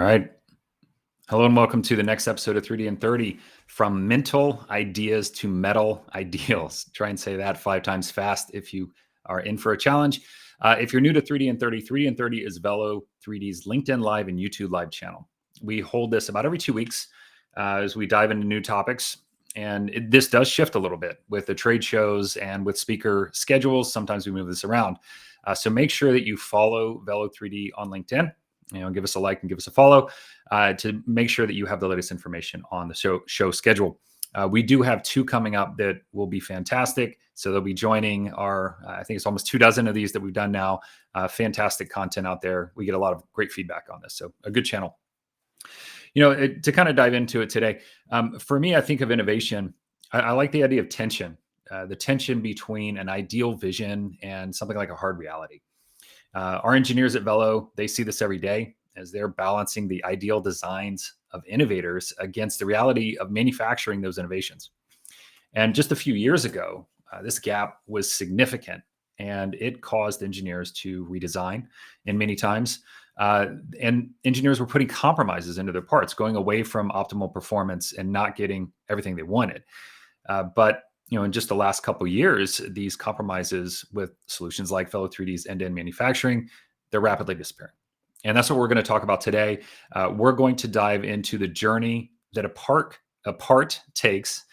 All right. Hello and welcome to the next episode of 3D30, from mental ideas to metal ideals. Try and say that 5 times fast if you are in for a challenge. If you're new to 3D30, 3D30 is Velo3D's LinkedIn Live and YouTube Live channel. We hold this about every 2 weeks as we dive into new topics. And this does shift a little bit with the trade shows and with speaker schedules. Sometimes we move this around. So make sure that you follow Velo3D on LinkedIn. Give us a like and give us a follow to make sure that you have the latest information on the show schedule. We do have 2 coming up that will be fantastic. So they'll be joining our, I think it's almost 24 of these that we've done now. Fantastic content out there. We get a lot of great feedback on this. So a good channel. To kind of dive into it today, for me, I think of innovation. I like the idea of tension, the tension between an ideal vision and something like a hard reality. Our engineers at Velo, they see this every day as they're balancing the ideal designs of innovators against the reality of manufacturing those innovations. And just a few years ago, this gap was significant, and it caused engineers to redesign. And many times, and engineers were putting compromises into their parts, going away from optimal performance and not getting everything they wanted. But in just the last couple of years, these compromises with solutions like Velo3D's end-to-end manufacturing, they're rapidly disappearing. And that's what we're going to talk about today. We're going to dive into the journey that a part takes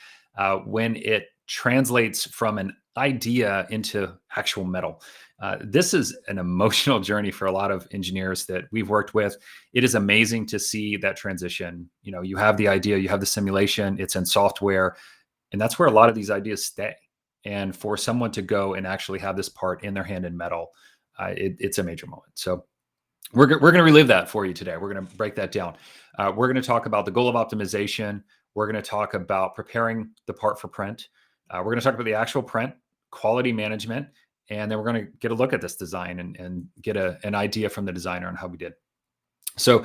when it translates from an idea into actual metal. This is an emotional journey for a lot of engineers that we've worked with. It is amazing to see that transition. You have the idea, you have the simulation, it's in software, and that's where a lot of these ideas stay. And for someone to go and actually have this part in their hand in metal, it's a major moment. So we're going to relive that for you today. We're going to break that down. We're going to talk about the goal of optimization. We're going to talk about preparing the part for print. We're going to talk about the actual print, quality management, and then we're going to get a look at this design and get an idea from the designer on how we did. So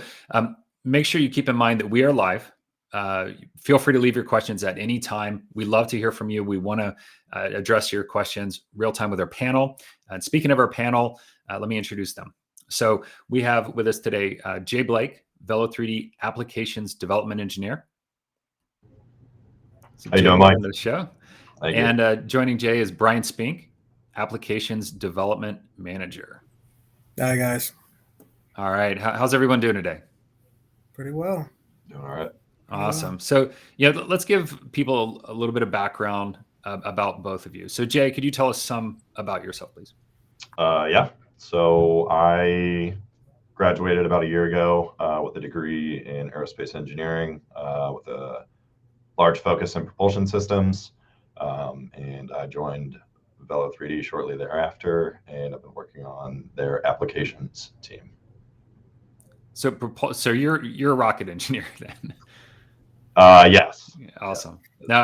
make sure you keep in mind that we are live. Feel free to leave your questions at any time. We love to hear from you. We want to address your questions real time with our panel. And speaking of our panel, let me introduce them. So we have with us today, Jay Blake, Velo3D Applications Development Engineer. So how you doing, Mike? Welcome to the show. And joining Jay is Brian Spink, Applications Development Manager. Hi, guys. All right. How's everyone doing today? Pretty well. Doing all right. Awesome. So let's give people a little bit of background about both of you. So Jay, could you tell us some about yourself, please? Yeah. So I graduated about a year ago with a degree in aerospace engineering with a large focus in propulsion systems. And I joined Velo3D shortly thereafter, and I've been working on their applications team. So you're a rocket engineer then? Yes. Awesome. Now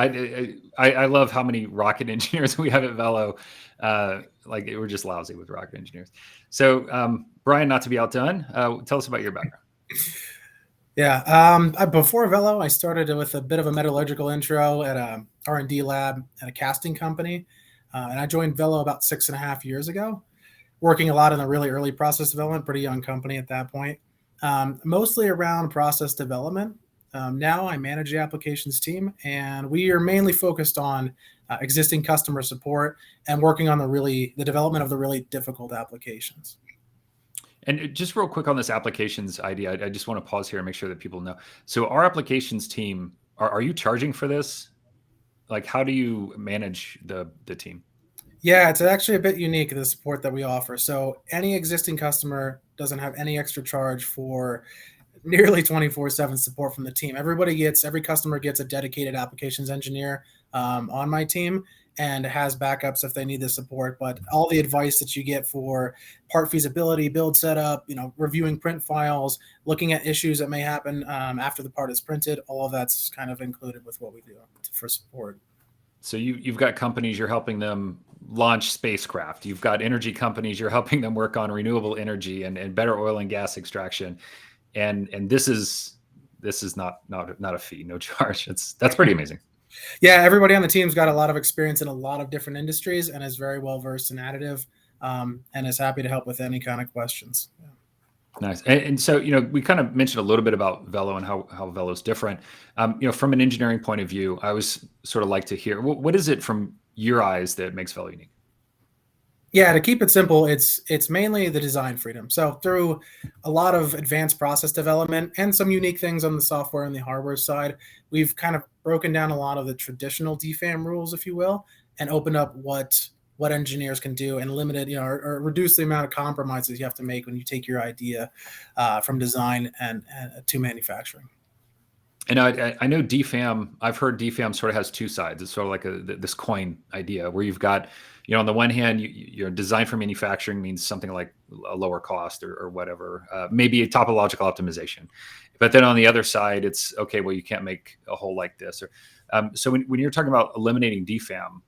I love how many rocket engineers we have at Velo. We're just lousy with rocket engineers. So Brian, not to be outdone, tell us about your background. Yeah. Before Velo, I started with a bit of a metallurgical intro at a R&D lab at a casting company. And I joined Velo about 6.5 years ago, working a lot in the really early process development, pretty young company at that point, mostly around process development. Now I manage the applications team, and we are mainly focused on existing customer support and working on the development of the really difficult applications. And just real quick on this applications idea, I just want to pause here and make sure that people know. So our applications team, are you charging for this? Like, how do you manage the team? Yeah, it's actually a bit unique, the support that we offer. So any existing customer doesn't have any extra charge for nearly 24/7 support from the team. Every customer gets a dedicated applications engineer on my team and has backups if they need the support. But all the advice that you get for part feasibility, build setup, reviewing print files, looking at issues that may happen after the part is printed, all of that's kind of included with what we do for support. So you've got companies, you're helping them launch spacecraft. You've got energy companies, you're helping them work on renewable energy and better oil and gas extraction. And this is not a fee, no charge. That's pretty amazing. Yeah, everybody on the team's got a lot of experience in a lot of different industries and is very well versed in additive, and is happy to help with any kind of questions. Yeah. Nice. And so, we kind of mentioned a little bit about Velo and how Velo is different. From an engineering point of view, I always sort of like to hear what is it from your eyes that makes Velo unique? Yeah, to keep it simple, it's mainly the design freedom. So through a lot of advanced process development and some unique things on the software and the hardware side, we've kind of broken down a lot of the traditional DfAM rules, if you will, and opened up what engineers can do and limited, or reduce the amount of compromises you have to make when you take your idea from design and to manufacturing. And I know DfAM, I've heard DfAM sort of has two sides. It's sort of like this coin idea where you've got, on the one hand, your design for manufacturing means something like a lower cost or whatever, maybe a topological optimization. But then on the other side, it's okay, well, you can't make a hole like this. So when you're talking about eliminating DfAM,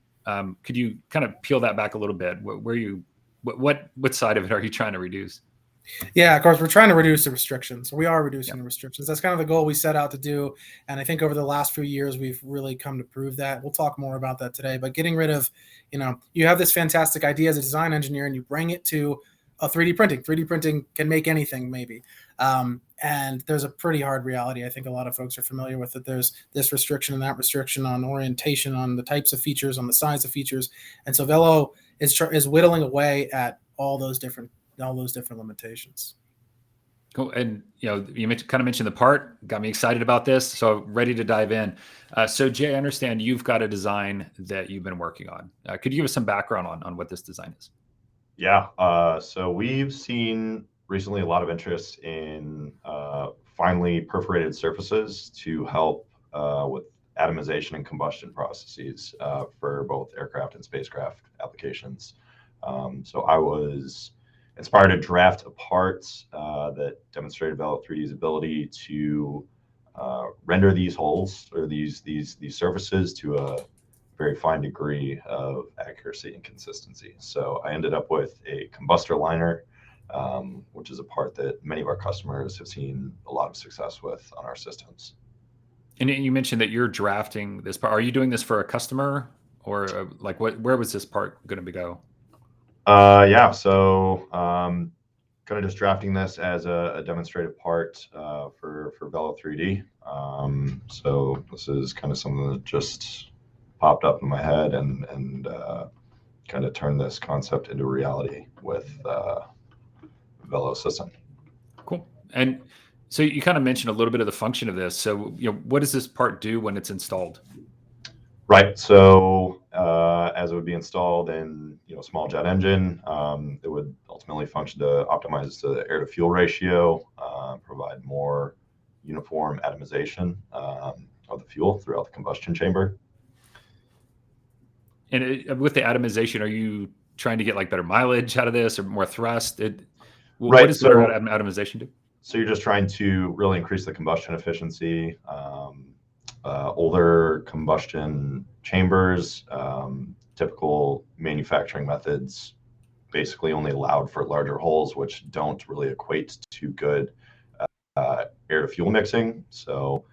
could you kind of peel that back a little bit? What side of it are you trying to reduce? Yeah, of course, we're trying to reduce the restrictions. We are reducing the restrictions. That's kind of the goal we set out to do. And I think over the last few years, we've really come to prove that. We'll talk more about that today. But getting rid of, you have this fantastic idea as a design engineer and you bring it to a 3D printing. 3D printing can make anything, maybe. And there's a pretty hard reality. I think a lot of folks are familiar with it. There's this restriction and that restriction on orientation, on the types of features, on the size of features. And so Velo is whittling away at all those different limitations. Cool. And you kind of mentioned the part, got me excited about this, so ready to dive in. So Jay, I understand you've got a design that you've been working on. Could you give us some background on what this design is? Yeah. So we've seen recently a lot of interest in finely perforated surfaces to help with atomization and combustion processes for both aircraft and spacecraft applications. So I was inspired to draft a part that demonstrated Velo 3D's ability to render these holes or these surfaces to a very fine degree of accuracy and consistency. So I ended up with a combustor liner, which is a part that many of our customers have seen a lot of success with on our systems. And you mentioned that you're drafting this part. Are you doing this for a customer, or where was this part going to go? Yeah, so kind of just drafting this as a demonstrative part for Velo 3D. So this is kind of something that just popped up in my head and kind of turned this concept into reality with Velo system. Cool. And so you kind of mentioned a little bit of the function of this. So what does this part do when it's installed? Right. So as it would be installed in a small jet engine, it would ultimately function to optimize the air to fuel ratio, provide more uniform atomization of the fuel throughout the combustion chamber. And with the atomization, are you trying to get better mileage out of this or more thrust? Right. What does atomization do? So you're just trying to really increase the combustion efficiency. Older combustion chambers, typical manufacturing methods basically only allowed for larger holes, which don't really equate to good air to fuel mixing. So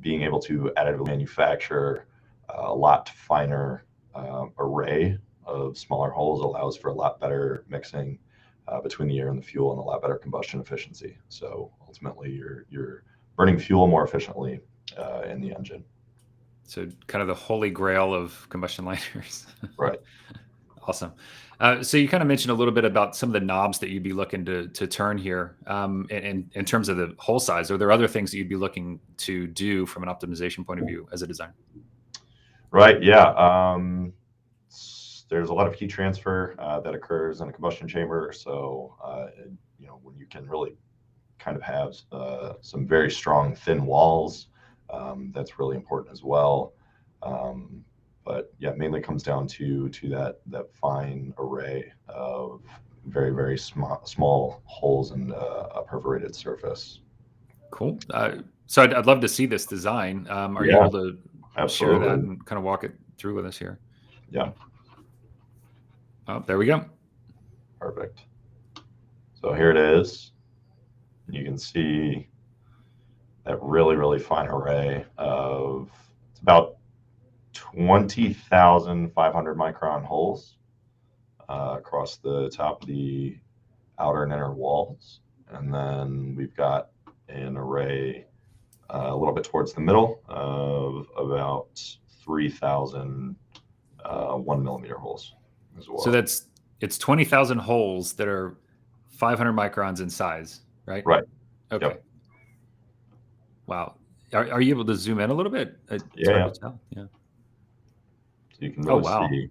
being able to additively manufacture a lot finer array of smaller holes allows for a lot better mixing between the air and the fuel and a lot better combustion efficiency. So ultimately you're burning fuel more efficiently in the engine. So kind of the holy grail of combustion liners. Right. Awesome. So you kind of mentioned a little bit about some of the knobs that you'd be looking to turn here in terms of the hole size. Are there other things that you'd be looking to do from an optimization point of view as a designer? Right. Yeah. There's a lot of heat transfer that occurs in a combustion chamber. So, when you can really kind of have some very strong thin walls, that's really important as well. But yeah, mainly comes down to that fine array of very, very small holes in a perforated surface. Cool. So I'd love to see this design. Are you able to share that and kind of walk it through with us here? Yeah. Oh, there we go. Perfect. So here it is. You can see that really, really fine array of, it's about 20,500 micron holes across the top of the outer and inner walls. And then we've got an array a little bit towards the middle of about 3,000 1 millimeter holes as well. So it's 20,000 holes that are 500 microns in size, right? Right. Okay. Yep. Wow. Are you able to zoom in a little bit? It's Yeah. hard to tell. Yeah. So you can really see.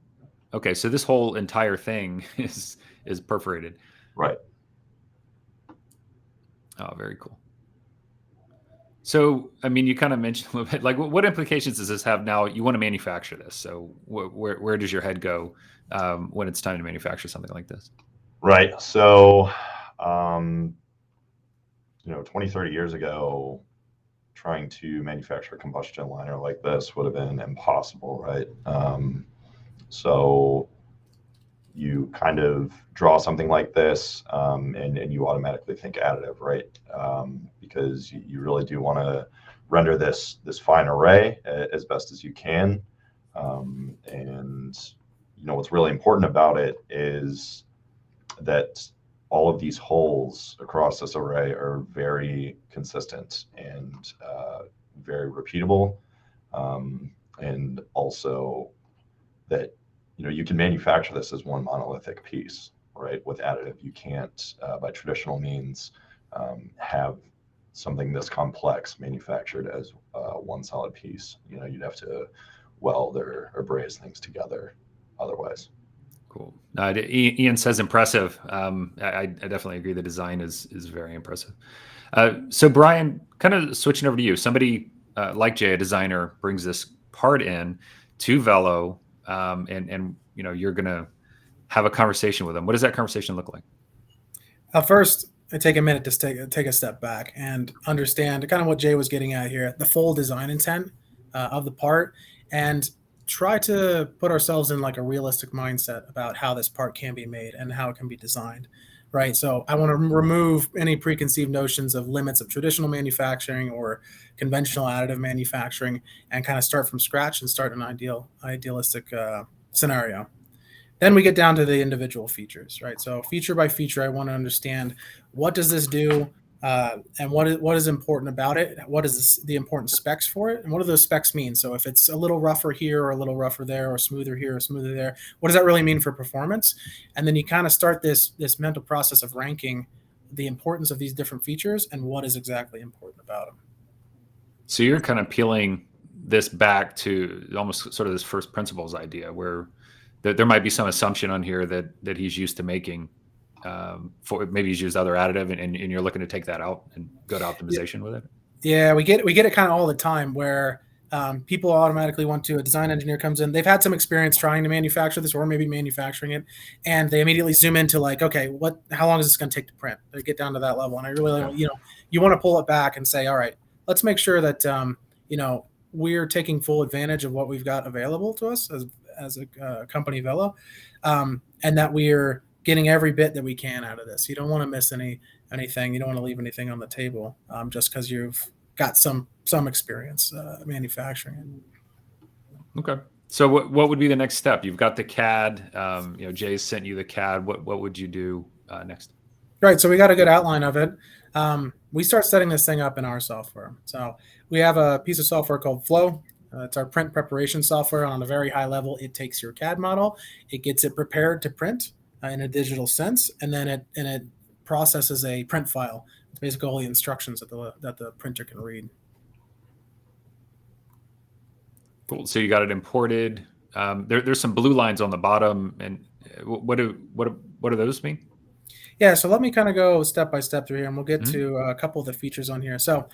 Okay, so this whole entire thing is perforated. Right. Oh, very cool. So, I mean, you kind of mentioned a little bit, like, what implications does this have now? You want to manufacture this, so where does your head go when it's time to manufacture something like this? Right. So, 20, 30 years ago, trying to manufacture a combustion liner like this would have been impossible, right? So you kind of draw something like this, and you automatically think additive, right? Because you really do want to render this fine array as best as you can. And what's really important about it is that all of these holes across this array are very consistent and very repeatable, and also that you can manufacture this as one monolithic piece, right? With additive, you can't, by traditional means, have something this complex manufactured as one solid piece. You'd have to weld or braze things together otherwise. Cool. Ian says impressive. I definitely agree. The design is very impressive. So Brian, kind of switching over to you. Somebody like Jay, a designer, brings this part in to Velo, and you're gonna have a conversation with them. What does that conversation look like? First, I take a minute to take a step back and understand kind of what Jay was getting at here, the full design intent of the part, and try to put ourselves in like a realistic mindset about how this part can be made and how it can be designed, right? So I want to remove any preconceived notions of limits of traditional manufacturing or conventional additive manufacturing and kind of start from scratch and start an idealistic scenario. Then we get down to the individual features, right? So feature by feature, I want to understand what does this do, and what is important about it. What is the important specs for it, and what do those specs mean? So if it's a little rougher here or a little rougher there, or smoother here or smoother there, what does that really mean for performance? And then you kind of start this mental process of ranking the importance of these different features and what is exactly important about them. So you're kind of peeling this back to almost sort of this first principles idea, where there might be some assumption on here that he's used to making. For maybe he's used other additive, and you're looking to take that out and go to optimization with it. Yeah, we get it kind of all the time where people automatically want to. A design engineer comes in, they've had some experience trying to manufacture this or maybe manufacturing it, and they immediately zoom into like, okay, how long is this going to take to print? They get down to that level, and I really, you want to pull it back and say, all right, let's make sure that we're taking full advantage of what we've got available to us as a company, Velo, and that we're getting every bit that we can out of this. You don't want to miss anything. You don't want to leave anything on the table just because you've got some experience manufacturing it. Okay. So what would be the next step? You've got the CAD. Jay sent you the CAD. What would you do next? Right. So we got a good outline of it. We start setting this thing up in our software. So we have a piece of software called Flow. It's our print preparation software. On a very high level, it takes your CAD model, it gets it prepared to print in a digital sense, and then it processes a print file. It's basically all the instructions that the printer can read. Cool. So you got it imported. There's some blue lines on the bottom, and what do those mean? Yeah. So let me kind of go step by step through here, and we'll get to a couple of the features on here. So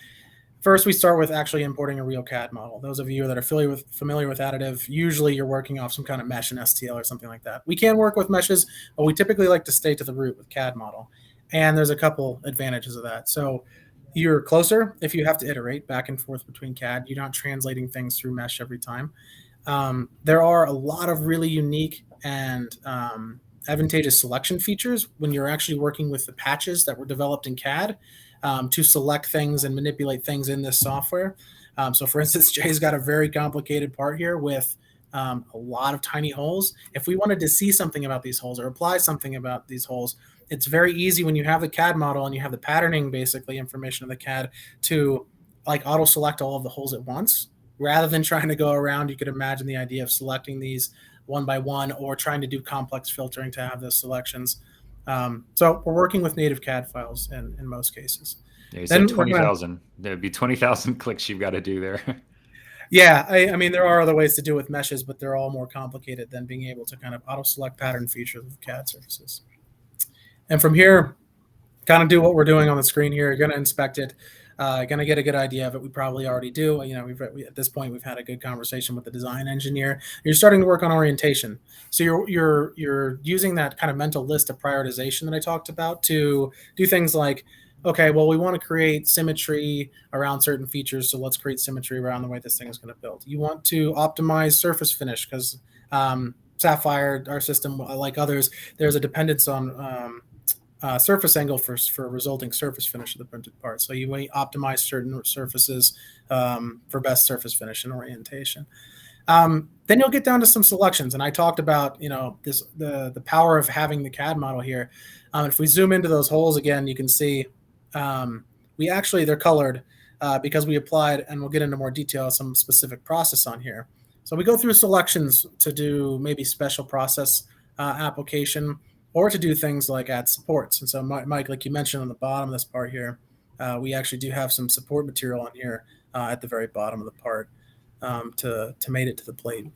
first, we start with actually importing a real CAD model. Those of you that are familiar with additive, usually you're working off some kind of mesh in STL or something like that. We can work with meshes, but we typically like to stay to the root with CAD model. And there's a couple advantages of that. So you're closer if you have to iterate back and forth between CAD. You're not translating things through mesh every time. There are a lot of really unique and advantageous selection features when you're actually working with the patches that were developed in CAD. To select things and manipulate things in this software. So for instance, Jay's got a very complicated part here with a lot of tiny holes. If we wanted to see something about these holes or apply something about these holes, it's very easy when you have the CAD model and you have the patterning, basically information of the CAD, to like auto select all of the holes at once rather than trying to go around. You could imagine the idea of selecting these one by one or trying to do complex filtering to have those selections. So we're working with native CAD files in most cases. Yeah, you said 20,000. There'd be 20,000 clicks you've got to do there. Yeah, I mean, there are other ways to do with meshes, but they're all more complicated than being able to kind of auto-select pattern features with CAD surfaces. And from here, kind of do what we're doing on the screen here. You're going to inspect it. Going to get a good idea of it. We probably already do. You know, at this point we've had a good conversation with the design engineer. You're starting to work on orientation, so you're using that kind of mental list of prioritization that I talked about to do things like, okay, well, we want to create symmetry around certain features, so let's create symmetry around the way this thing is going to build. You want to optimize surface finish because Sapphire, our system, like others, there's a dependence on surface angle for resulting surface finish of the printed part. So you optimize certain surfaces for best surface finish and orientation. Then you'll get down to some selections, and I talked about the power of having the CAD model here. If we zoom into those holes again, you can see they're colored because we applied, and we'll get into more detail, some specific process on here. So we go through selections to do maybe special process application, or to do things like add supports. And so, Mike, like you mentioned on the bottom of this part here, we actually do have some support material on here at the very bottom of the part to mate it to the plate.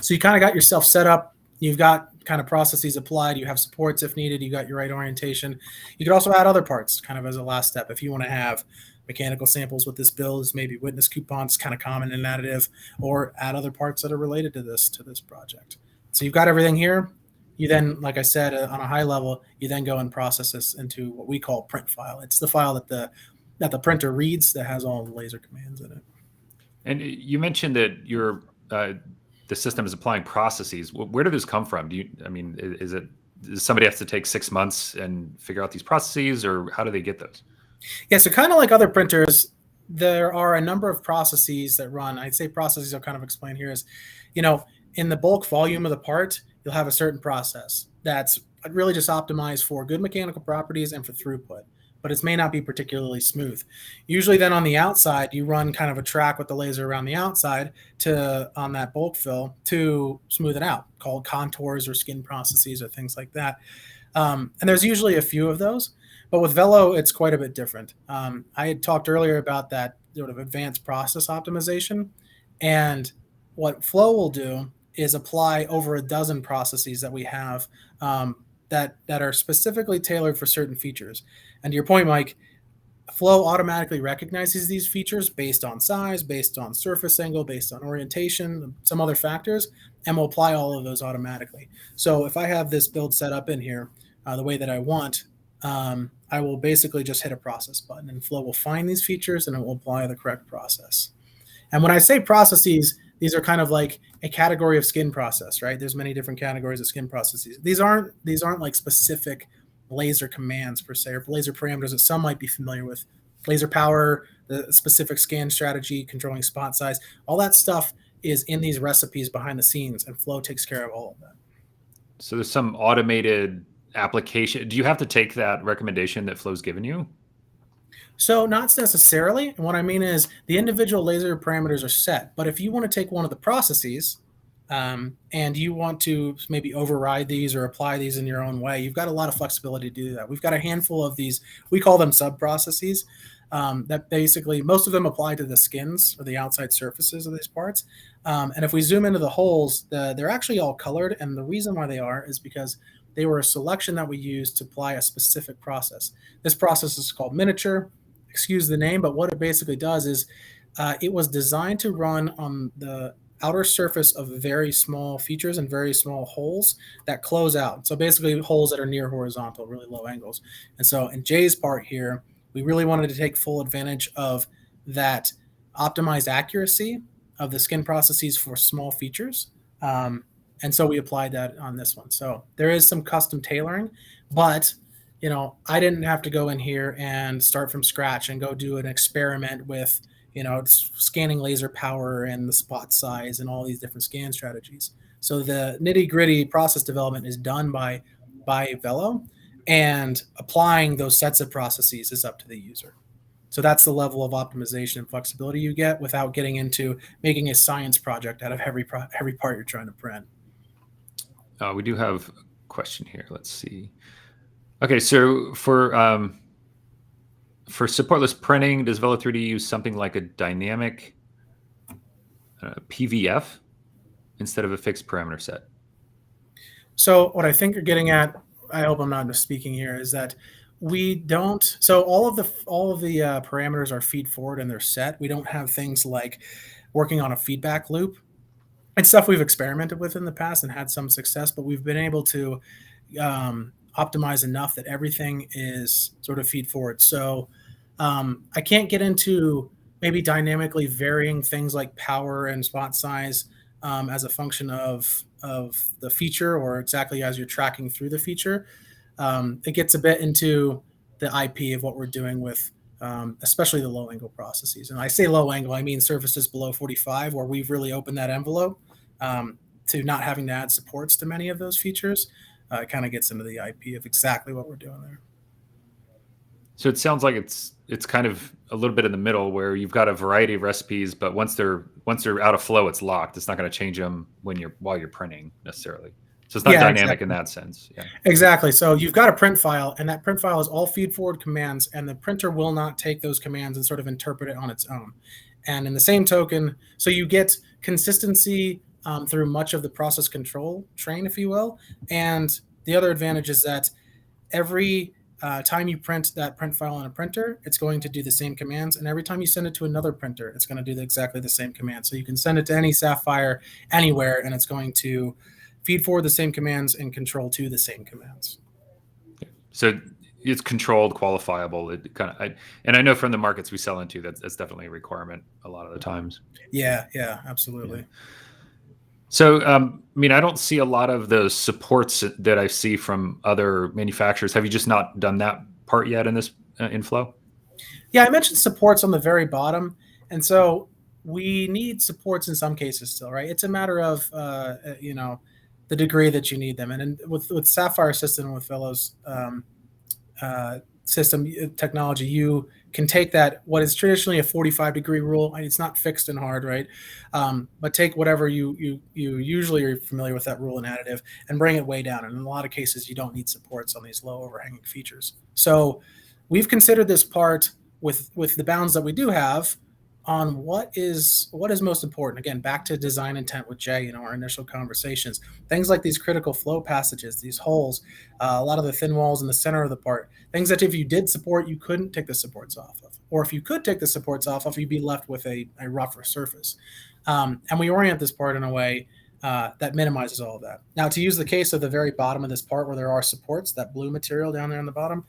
So you kind of got yourself set up. You've got kind of processes applied. You have supports if needed. You got your right orientation. You could also add other parts kind of as a last step. If you want to have mechanical samples with this build, is maybe witness coupons, kind of common in additive, or add other parts that are related to this project. So you've got everything here. You then, like I said, on a high level, you then go and process this into what we call print file. It's the file that the printer reads that has all the laser commands in it. And you mentioned that the system is applying processes. Where do those come from? Does somebody have to take 6 months and figure out these processes, or how do they get those? Yeah, so kind of like other printers, there are a number of processes that run. I'd say processes I'll kind of explain here is, in the bulk volume of the part, you'll have a certain process that's really just optimized for good mechanical properties and for throughput, but it may not be particularly smooth. Usually then on the outside, you run kind of a track with the laser around the outside on that bulk fill to smooth it out, called contours or skin processes or things like that. And there's usually a few of those, but with Velo, it's quite a bit different. I had talked earlier about that sort of advanced process optimization, and what Flow will do is apply over a dozen processes that we have that are specifically tailored for certain features. And to your point, Mike, Flow automatically recognizes these features based on size, based on surface angle, based on orientation, some other factors, and will apply all of those automatically. So if I have this build set up in here the way that I want, I will basically just hit a process button, and Flow will find these features and it will apply the correct process. And when I say processes, these are kind of like a category of skin process, right? There's many different categories of skin processes. These aren't like specific laser commands per se, or laser parameters that some might be familiar with. Laser power, the specific scan strategy, controlling spot size, all that stuff is in these recipes behind the scenes, and Flow takes care of all of that. So there's some automated application. Do you have to take that recommendation that Flow's given you? So not necessarily. And what I mean is the individual laser parameters are set. But if you want to take one of the processes and you want to maybe override these or apply these in your own way, you've got a lot of flexibility to do that. We've got a handful of these, we call them sub-processes, that basically most of them apply to the skins or the outside surfaces of these parts. And if we zoom into the holes, they're actually all colored. And the reason why they are is because they were a selection that we used to apply a specific process. This process is called miniature. Excuse the name, but what it basically does is it was designed to run on the outer surface of very small features and very small holes that close out. So basically holes that are near horizontal, really low angles. And so in Jay's part here, we really wanted to take full advantage of that optimized accuracy of the skin processes for small features. And so we applied that on this one. So there is some custom tailoring, but I didn't have to go in here and start from scratch and go do an experiment with, it's scanning laser power and the spot size and all these different scan strategies. So the nitty gritty process development is done by Velo, and applying those sets of processes is up to the user. So that's the level of optimization and flexibility you get without getting into making a science project out of every part you're trying to print. We do have a question here. Let's see. Okay, so for supportless printing, does Velo3D use something like a dynamic PVF instead of a fixed parameter set? So what I think you're getting at, I hope I'm not misspeaking here, is that we don't. So all of the parameters are feed forward and they're set. We don't have things like working on a feedback loop. It's stuff we've experimented with in the past and had some success, but we've been able to optimize enough that everything is sort of feed forward. So I can't get into maybe dynamically varying things like power and spot size as a function of the feature, or exactly as you're tracking through the feature. It gets a bit into the IP of what we're doing with especially the low angle processes. And I say low angle, I mean surfaces below 45, where we've really opened that envelope to not having to add supports to many of those features. It kind of gets into the IP of exactly what we're doing there. So it sounds like it's kind of a little bit in the middle, where you've got a variety of recipes, but once they're out of flow, it's locked. It's not going to change them while you're printing necessarily. So it's not dynamic in that sense. Yeah. Exactly. So you've got a print file, and that print file is all feed forward commands, and the printer will not take those commands and sort of interpret it on its own. And in the same token, so you get consistency through much of the process control train, if you will. And the other advantage is that every time you print that print file on a printer, it's going to do the same commands. And every time you send it to another printer, it's going to do exactly the same command. So you can send it to any Sapphire anywhere, and it's going to feed forward the same commands and control to the same commands. So it's controlled, qualifiable. It kind of, and I know from the markets we sell into, that's definitely a requirement a lot of the times. Yeah, absolutely. Yeah. So, I don't see a lot of the supports that I see from other manufacturers. Have you just not done that part yet in this in Flow? Yeah, I mentioned supports on the very bottom, and so we need supports in some cases still, right? It's a matter of the degree that you need them. And with Sapphire system and with Velo's system technology, you can take that, what is traditionally a 45-degree rule. It's not fixed and hard, right? But take whatever you usually are familiar with that rule in additive and bring it way down. And in a lot of cases, you don't need supports on these low overhanging features. So we've considered this part with the bounds that we do have on what is most important. Again, back to design intent with Jay, our initial conversations. Things like these critical flow passages, these holes, a lot of the thin walls in the center of the part, things that if you did support, you couldn't take the supports off of. Or if you could take the supports off of, you'd be left with a rougher surface. And we orient this part in a way that minimizes all of that. Now, to use the case of the very bottom of this part where there are supports, that blue material down there on the bottom,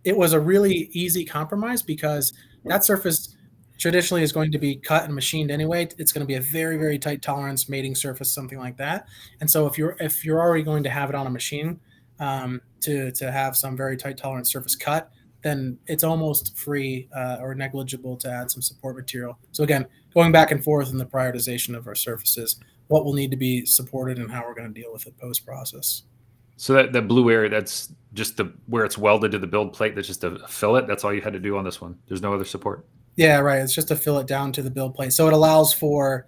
it was a really easy compromise because that surface traditionally is going to be cut and machined anyway. It's going to be a very, very tight tolerance mating surface, something like that. And so if you're already going to have it on a machine to have some very tight tolerance surface cut, then it's almost free or negligible to add some support material. So again, going back and forth in the prioritization of our surfaces, what will need to be supported and how we're going to deal with it post-process. So that blue area, that's just where it's welded to the build plate. That's just a fillet. That's all you had to do on this one. There's no other support. Yeah, right. It's just a fillet down to the build plate. So it allows for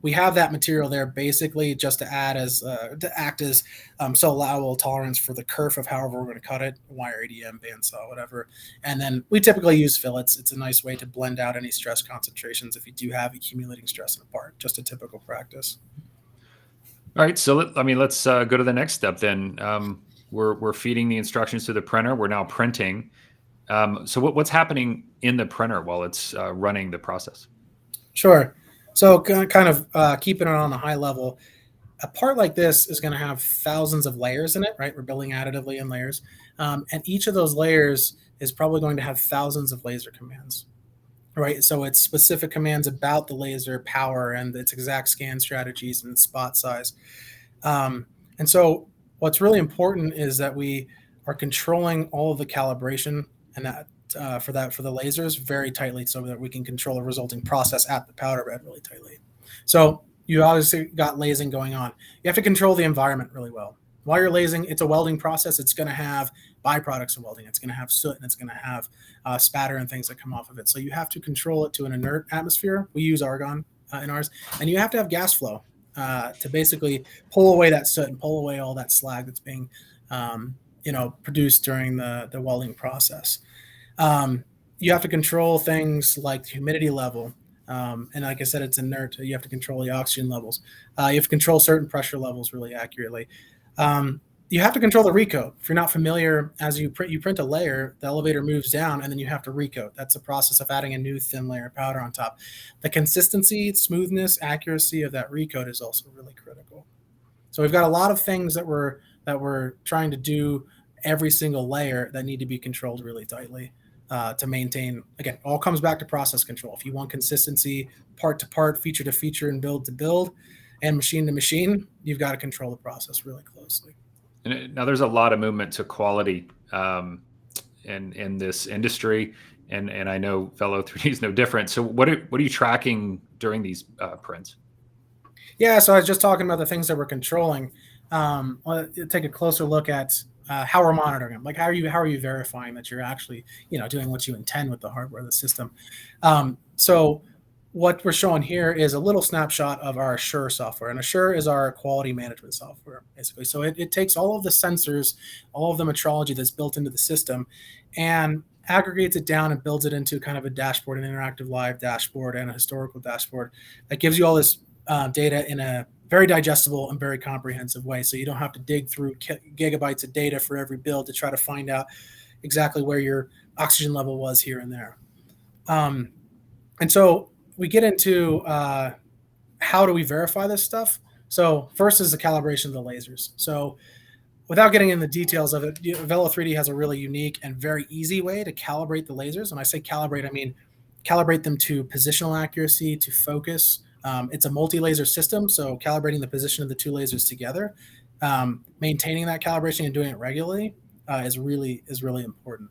we have that material there basically just to act as so allowable tolerance for the kerf of however we're going to cut it, wire ADM, bandsaw, whatever. And then we typically use fillets. It's a nice way to blend out any stress concentrations if you do have accumulating stress in a part. Just a typical practice. All right, so let's go to the next step then. We're feeding the instructions to the printer. We're now printing. So what's happening in the printer while it's running the process? Sure. So kind of keeping it on a high level, a part like this is going to have thousands of layers in it, right? We're building additively in layers. And each of those layers is probably going to have thousands of laser commands. Right, so it's specific commands about the laser power and its exact scan strategies and spot size. And so what's really important is that we are controlling all of the calibration and that for the lasers very tightly so that we can control the resulting process at the powder bed really tightly. So you obviously got lasing going on. You have to control the environment really well. While you're lasing, it's a welding process. It's going to have byproducts of welding. It's going to have soot, and it's going to have spatter and things that come off of it. So you have to control it to an inert atmosphere. We use argon in ours. And you have to have gas flow to basically pull away that soot and pull away all that slag that's being produced during the welding process. You have to control things like the humidity level. And like I said, it's inert. You have to control the oxygen levels. You have to control certain pressure levels really accurately. You have to control the recoat. If you're not familiar, as you print a layer, the elevator moves down and then you have to recoat. That's the process of adding a new thin layer of powder on top. The consistency, smoothness, accuracy of that recoat is also really critical. So we've got a lot of things that we're trying to do every single layer that need to be controlled really tightly to maintain. Again, all comes back to process control. If you want consistency, part to part, feature to feature, and build to build, and machine to machine, you've got to control the process really closely. And now there's a lot of movement to quality in this industry, and I know Velo3D is no different. So what are you tracking during these prints? Yeah, so I was just talking about the things that we're controlling. I'll take a closer look at how we're monitoring them. Like how are you verifying that you're actually doing what you intend with the hardware of the system? So what we're showing here is a little snapshot of our Assure software, and Assure is our quality management software, basically. So it takes all of the sensors, all of the metrology that's built into the system, and aggregates it down and builds it into kind of a dashboard, an interactive live dashboard, and a historical dashboard that gives you all this data in a very digestible and very comprehensive way. So you don't have to dig through gigabytes of data for every build to try to find out exactly where your oxygen level was here and there. And so we get into how do we verify this stuff? So first is the calibration of the lasers. So without getting into the details of it, Velo3D has a really unique and very easy way to calibrate the lasers. When I say calibrate, I mean calibrate them to positional accuracy, to focus. It's a multi-laser system, so calibrating the position of the two lasers together, maintaining that calibration and doing it regularly is really important.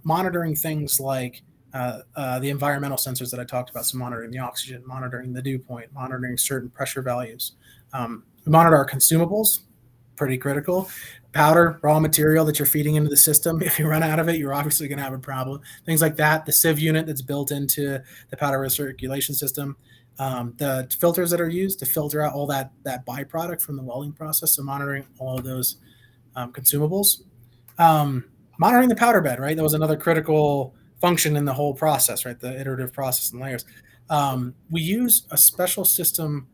Monitoring things like the environmental sensors that I talked about, so monitoring the oxygen, monitoring the dew point, monitoring certain pressure values. We monitor our consumables, pretty critical. Powder, raw material that you're feeding into the system. If you run out of it, you're obviously going to have a problem. Things like that. The sieve unit that's built into the powder recirculation system. The filters that are used to filter out all that byproduct from the welding process. So monitoring all of those consumables. Monitoring the powder bed, right? That was another critical function in the whole process, right? The iterative process and layers. We use a special system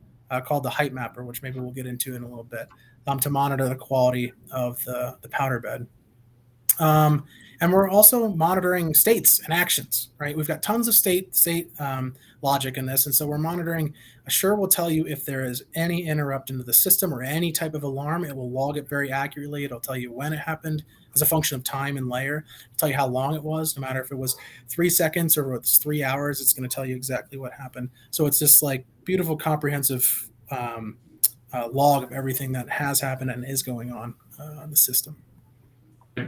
called the height mapper, which maybe we'll get into in a little bit, to monitor the quality of the powder bed. And we're also monitoring states and actions, right? We've got tons of state logic in this. And so we're monitoring. Assure will tell you if there is any interrupt into the system or any type of alarm. It will log it very accurately. It'll tell you when it happened as a function of time and layer. It'll tell you how long it was, no matter if it was 3 seconds or it's 3 hours, it's going to tell you exactly what happened. So it's this like beautiful, comprehensive log of everything that has happened and is going on in the system.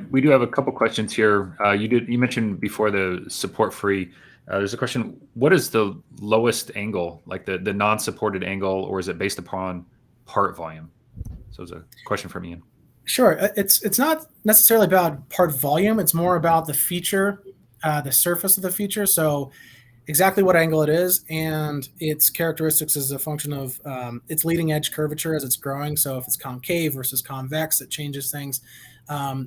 We do have a couple questions here. You mentioned before the support free. There's a question: what is the lowest angle, like the non-supported angle, or is it based upon part volume? So it's a question from Ian. Sure, it's not necessarily about part volume. It's more about the feature, the surface of the feature. So exactly what angle it is and its characteristics as a function of its leading edge curvature as it's growing. So if it's concave versus convex, it changes things.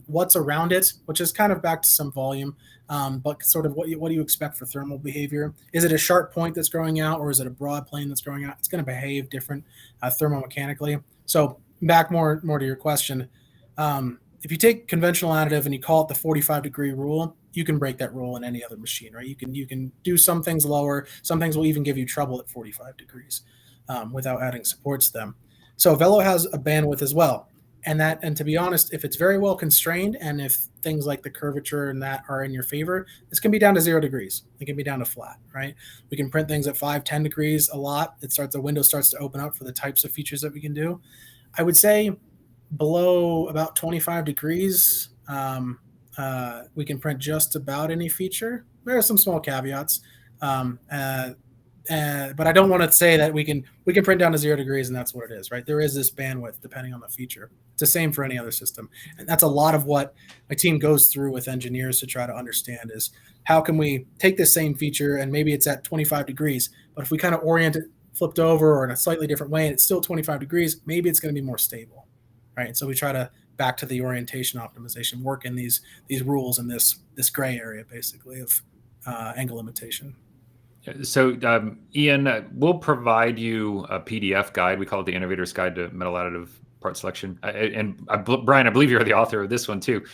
What's around it, which is kind of back to some volume, but sort of what do you expect for thermal behavior? Is it a sharp point that's growing out, or is it a broad plane that's growing out? It's going to behave different thermomechanically. So back more to your question, if you take conventional additive and you call it the 45-degree rule, you can break that rule in any other machine, right? You can do some things lower. Some things will even give you trouble at 45 degrees without adding supports to them. So Velo has a bandwidth as well. And to be honest, if it's very well constrained and if things like the curvature and that are in your favor, this can be down to 0 degrees. It can be down to flat, right? We can print things at 5, 10 degrees a lot. The window starts to open up for the types of features that we can do. I would say below about 25 degrees, we can print just about any feature. There are some small caveats, but I don't want to say that we can print down to 0 degrees and that's what it is, right? There is this bandwidth depending on the feature. It's the same for any other system, and that's a lot of what my team goes through with engineers to try to understand is how can we take this same feature and maybe it's at 25 degrees, but if we kind of orient it flipped over or in a slightly different way and it's still 25 degrees, maybe it's going to be more stable, right? And so we try to back to the orientation optimization, work in these rules in this gray area basically of angle limitation. So Ian, we'll provide you a PDF guide. We call it the Innovator's Guide to Metal Additive Part Selection. Brian, I believe you're the author of this one too.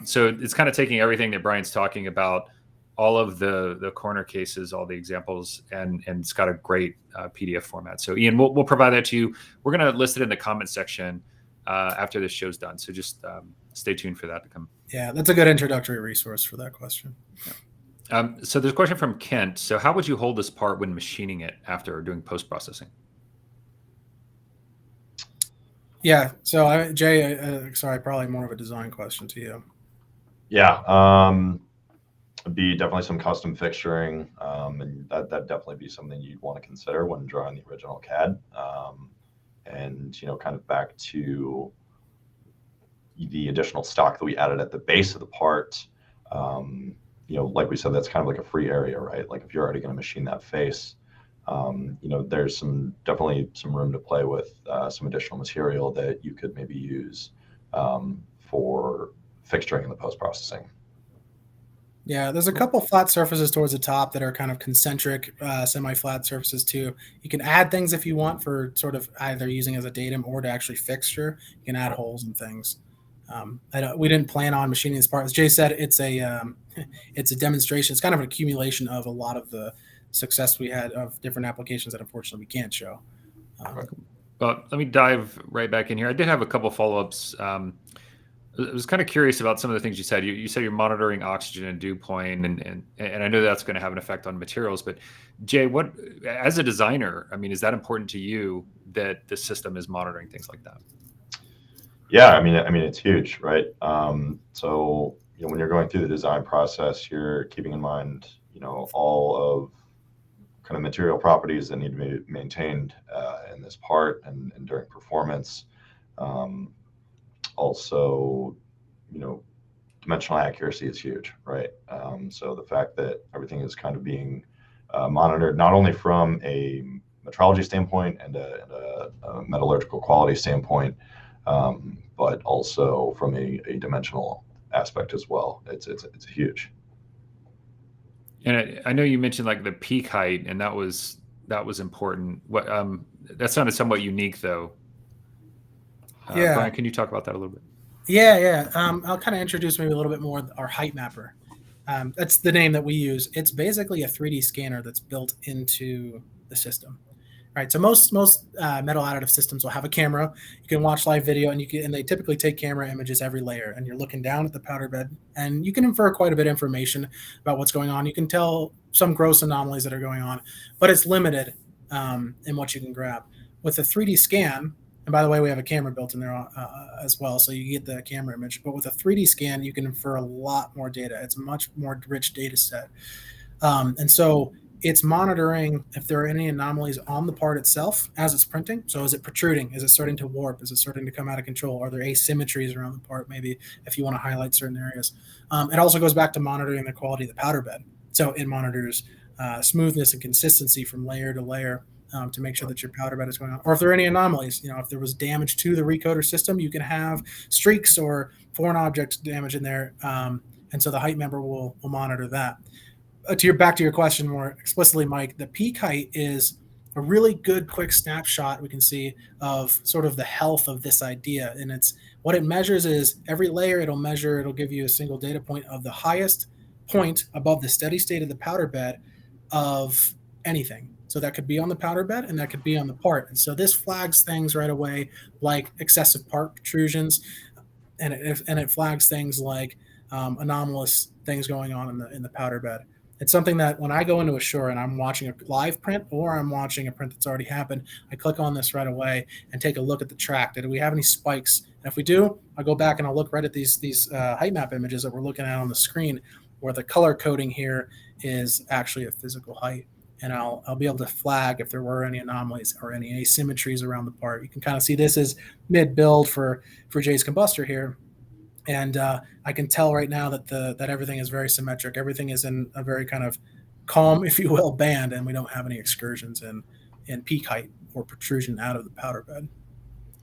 So it's kind of taking everything that Brian's talking about, all of the corner cases, all the examples, and it's got a great PDF format. So Ian, we'll provide that to you. We're going to list it in the comment section after this show's done. So just stay tuned for that to come. Yeah, that's a good introductory resource for that question. Yeah. So there's a question from Kent. So how would you hold this part when machining it after doing post-processing? Yeah. So Jay, sorry, probably more of a design question to you. Yeah. It'd be definitely some custom fixturing, and that'd definitely be something you'd want to consider when drawing the original CAD. And, kind of back to the additional stock that we added at the base of the part, like we said, that's kind of like a free area, right? Like if you're already going to machine that face, there's definitely some room to play with some additional material that you could maybe use for fixturing in the post-processing. Yeah, there's a couple flat surfaces towards the top that are kind of concentric semi-flat surfaces too. You can add things if you want for sort of either using as a datum or to actually fixture. You can add holes and things. We didn't plan on machining this part. As Jay said, it's a demonstration. It's kind of an accumulation of a lot of the success we had of different applications that unfortunately we can't show. Well, let me dive right back in here. I did have a couple follow-ups. I was kind of curious about some of the things you said. You said you're monitoring oxygen and dew point, and I know that's going to have an effect on materials. But Jay, as a designer, I mean, is that important to you that the system is monitoring things like that? Yeah, I mean, it's huge, right? So when you're going through the design process, you're keeping in mind, all of kind of material properties that need to be maintained in this part and during performance. Also, dimensional accuracy is huge, right? So the fact that everything is kind of being monitored, not only from a metrology standpoint and a metallurgical quality standpoint, but also from a dimensional aspect as well. It's huge. And I know you mentioned like the peak height, and that was important. What that sounded somewhat unique, though. Yeah, Brian, can you talk about that a little bit? Yeah. I'll kind of introduce maybe a little bit more our height mapper. That's the name that we use. It's basically a 3D scanner that's built into the system. Right. So most metal additive systems will have a camera. You can watch live video, and they typically take camera images every layer. And you're looking down at the powder bed, and you can infer quite a bit of information about what's going on. You can tell some gross anomalies that are going on, but it's limited in what you can grab. With a 3D scan, and by the way, we have a camera built in there as well, so you get the camera image. But with a 3D scan, you can infer a lot more data. It's a much more rich data set, and so it's monitoring if there are any anomalies on the part itself as it's printing. So is it protruding? Is it starting to warp? Is it starting to come out of control? Are there asymmetries around the part, maybe, if you want to highlight certain areas? It also goes back to monitoring the quality of the powder bed. So it monitors smoothness and consistency from layer to layer to make sure that your powder bed is going on. Or if there are any anomalies, if there was damage to the recoder system, you can have streaks or foreign object damage in there. And so the height member will monitor that. Back to your question more explicitly, Mike, the peak height is a really good quick snapshot we can see of sort of the health of this idea. And what it measures is every layer it'll give you a single data point of the highest point above the steady state of the powder bed of anything. So that could be on the powder bed and that could be on the part. And so this flags things right away like excessive part protrusions, and it flags things like anomalous things going on in the powder bed. It's something that when I go into Assure and I'm watching a live print or I'm watching a print that's already happened, I click on this right away and take a look at the track. Do we have any spikes And if we do, I'll go back and I'll look right at these height map images that we're looking at on the screen, where the color coding here is actually a physical height. And I'll be able to flag if there were any anomalies or any asymmetries around the part. You can kind of see this is mid-build for Jay's combustor here. And I can tell right now that everything is very symmetric. Everything is in a very kind of calm, if you will, band, and we don't have any excursions in peak height or protrusion out of the powder bed.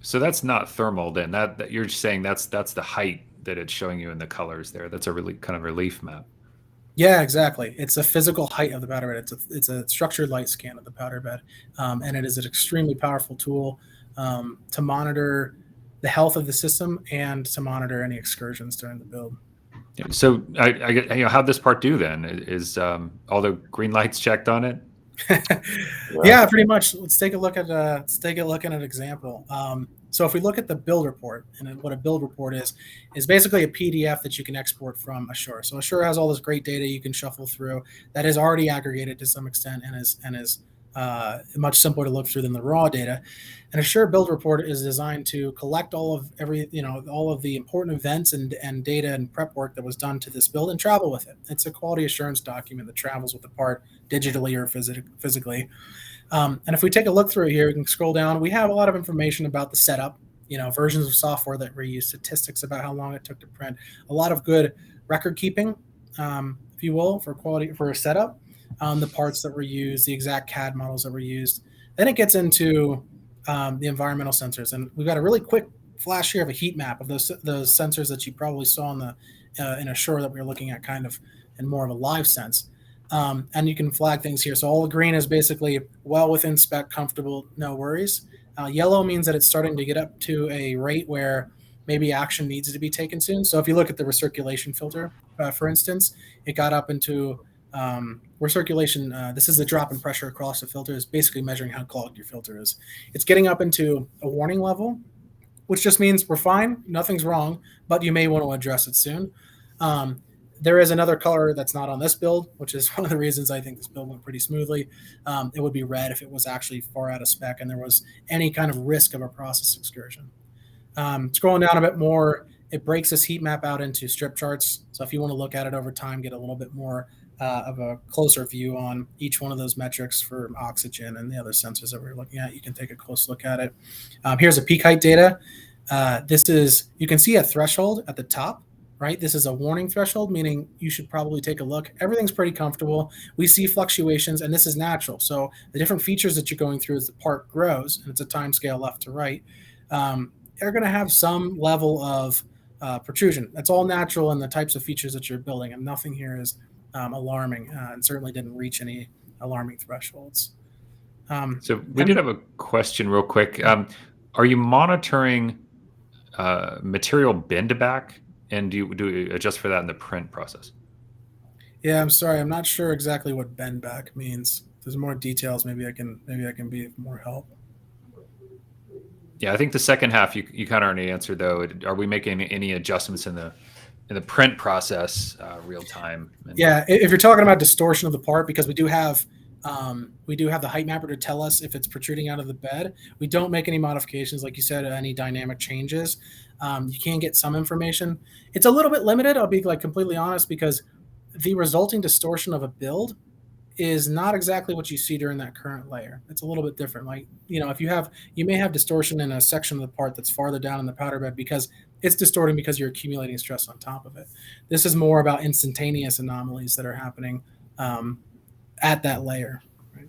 So that's not thermal then. That you're just saying that's the height that it's showing you in the colors there. That's a really kind of relief map. Yeah, exactly. It's a physical height of the powder bed. It's a structured light scan of the powder bed, and it is an extremely powerful tool to monitor the health of the system and to monitor any excursions during the build. So I get, how'd this part do then? Is all the green lights checked on it? Yeah, pretty much. Let's take a look at an example. So if we look at the build report, and what a build report is basically a PDF that you can export from Assure. So Assure has all this great data you can shuffle through that is already aggregated to some extent and is much simpler to look through than the raw data. An Assure build report is designed to collect all of the important events and data and prep work that was done to this build and travel with it. It's a quality assurance document that travels with the part digitally or physically. And if we take a look through it here, we can scroll down. We have a lot of information about the setup, versions of software that were used, statistics about how long it took to print, a lot of good record keeping, if you will, for a setup, the parts that were used, the exact CAD models that were used. Then it gets into the environmental sensors, and we've got a really quick flash here of a heat map of those sensors that you probably saw in Assure that we were looking at kind of in more of a live sense. And you can flag things here. So all the green is basically well within spec, comfortable, no worries. Yellow means that it's starting to get up to a rate where maybe action needs to be taken soon. So if you look at the recirculation filter, for instance, it got up into recirculation. This is the drop in pressure across the filter, is basically measuring how clogged your filter is. It's getting up into a warning level, which just means we're fine, nothing's wrong, but you may want to address it soon. There is another color that's not on this build, which is one of the reasons I think this build went pretty smoothly. It would be red if it was actually far out of spec and there was any kind of risk of a process excursion. Scrolling down a bit more, it breaks this heat map out into strip charts. So if you want to look at it over time, get a little bit more of a closer view on each one of those metrics for oxygen and the other sensors that we're looking at, you can take a close look at it. Here's a peak height data. You can see a threshold at the top. Right? This is a warning threshold, meaning you should probably take a look. Everything's pretty comfortable. We see fluctuations, and this is natural. So the different features that you're going through as the part grows, and it's a time scale left to right, are going to have some level of protrusion. That's all natural in the types of features that you're building, and nothing here is alarming, and certainly didn't reach any alarming thresholds. So we did have a question real quick. Are you monitoring material bend back? And do you adjust for that in the print process? Yeah, I'm sorry. I'm not sure exactly what bend back means. If there's more details, maybe I can be of more help. Yeah, I think the second half you kind of already answered though. Are we making any adjustments in the print process real time? Yeah, if you're talking about distortion of the part, because we do have the height mapper to tell us if it's protruding out of the bed. We don't make any modifications, like you said, any dynamic changes. You can get some information. It's a little bit limited. I'll be completely honest, because the resulting distortion of a build is not exactly what you see during that current layer. It's a little bit different. If you may have distortion in a section of the part that's farther down in the powder bed because it's distorting because you're accumulating stress on top of it. This is more about instantaneous anomalies that are happening at that layer. Right?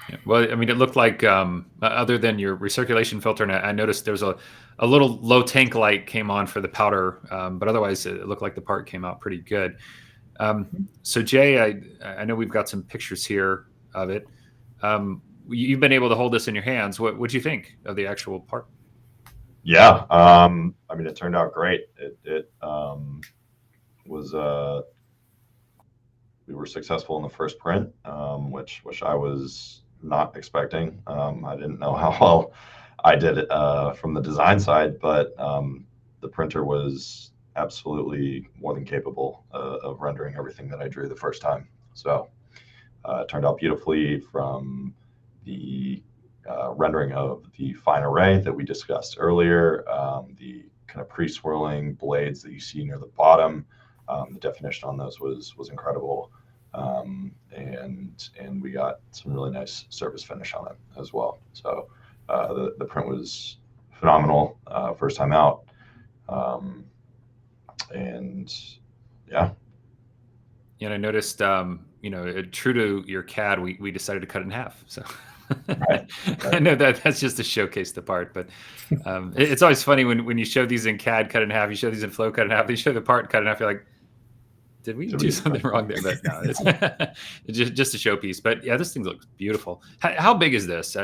Yeah. Well, I mean, it looked like other than your recirculation filter, and I noticed there's a little low tank light came on for the powder, but otherwise it looked like the part came out pretty good. So Jay, I know we've got some pictures here of it. You've been able to hold this in your hands. What'd you think of the actual part? Yeah, I mean, it turned out great. It was we were successful in the first print, which I was not expecting. I didn't know how well I did it from the design side, but the printer was absolutely more than capable of rendering everything that I drew the first time. So it turned out beautifully from the rendering of the fine array that we discussed earlier, the kind of pre-swirling blades that you see near the bottom. The definition on those was incredible, and we got some really nice surface finish on it as well. So the print was phenomenal first time out, and yeah. And I noticed, true to your CAD, we decided to cut it in half. So Right. I know that's just to showcase the part, but it's always funny when you show these in CAD cut in half, you show these in Flow cut in half, you show the part cut in half, you're like, did we do something wrong there? But no, it's just a showpiece. But yeah, this thing looks beautiful. How big is this?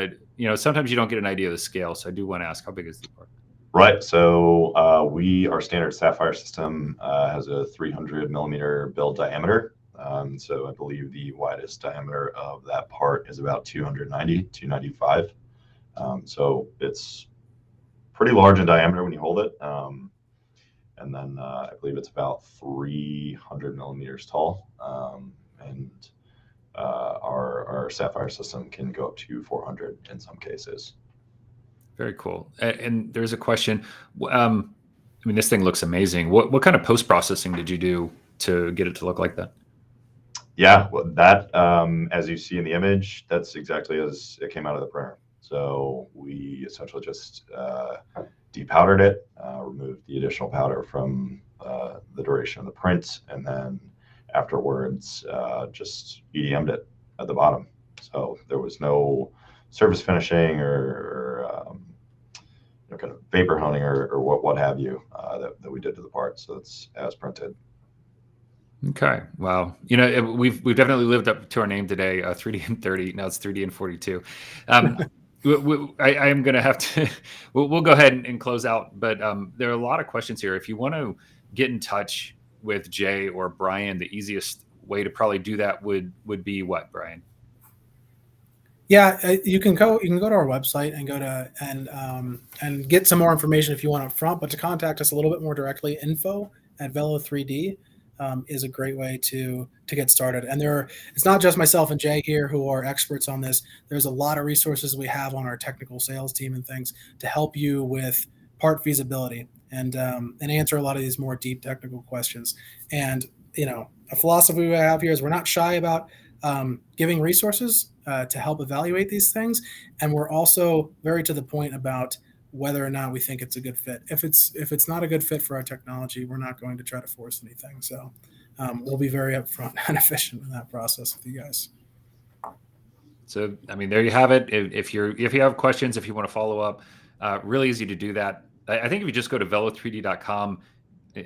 Sometimes you don't get an idea of the scale, so I do want to ask, how big is the part? Right. So our standard Sapphire system has a 300 millimeter build diameter. So I believe the widest diameter of that part is about 290, 295. So it's pretty large in diameter when you hold it. And then I believe it's about 300 millimeters tall. And our Sapphire system can go up to 400 in some cases. Very cool. And there's a question. This thing looks amazing. What kind of post-processing did you do to get it to look like that? Yeah, well, that, as you see in the image, that's exactly as it came out of the printer. So we essentially just depowdered it, removed the additional powder from the duration of the print, and then afterwards just EDM'd it at the bottom. So there was no surface finishing or kind of vapor honing or what have you that we did to the part. So it's as printed. Okay. Wow. We've definitely lived up to our name today. 3D30. Now it's 3D42. I am going to have to. We'll go ahead and close out. But there are a lot of questions here. If you want to get in touch with Jay or Brian, the easiest way to probably do that would be what, Brian? Yeah, you can go to our website and go to and get some more information if you want up front. But to contact us a little bit more directly, info@Velo3D is a great way to get started. And it's not just myself and Jay here who are experts on this. There's a lot of resources we have on our technical sales team and things to help you with part feasibility and answer a lot of these more deep technical questions. And a philosophy we have here is we're not shy about giving resources to help evaluate these things, and we're also very to the point about whether or not we think it's a good fit. If it's not a good fit for our technology, we're not going to try to force anything. So we'll be very upfront and efficient in that process with you guys. So there you have it. If you have questions, if you want to follow up, really easy to do that. I think if you just go to velo3d.com,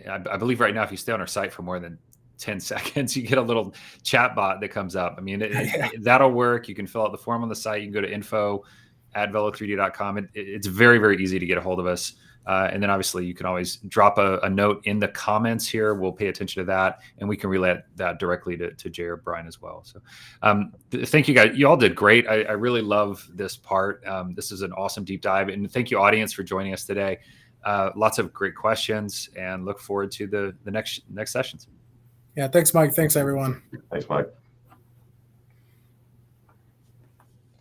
I believe right now if you stay on our site for more than 10 seconds, you get a little chat bot that comes up. That'll work. You can fill out the form on the site. You can go to info@velo3d.com. It's very, very easy to get a hold of us. And then obviously you can always drop a note in the comments here. We'll pay attention to that, and we can relay that directly to Jay or Brian as well. So thank you guys. You all did great. I really love this part. This is an awesome deep dive. And thank you, audience, for joining us today. Lots of great questions, and look forward to the next sessions. Yeah, thanks, Mike. Thanks, everyone. Thanks, Mike.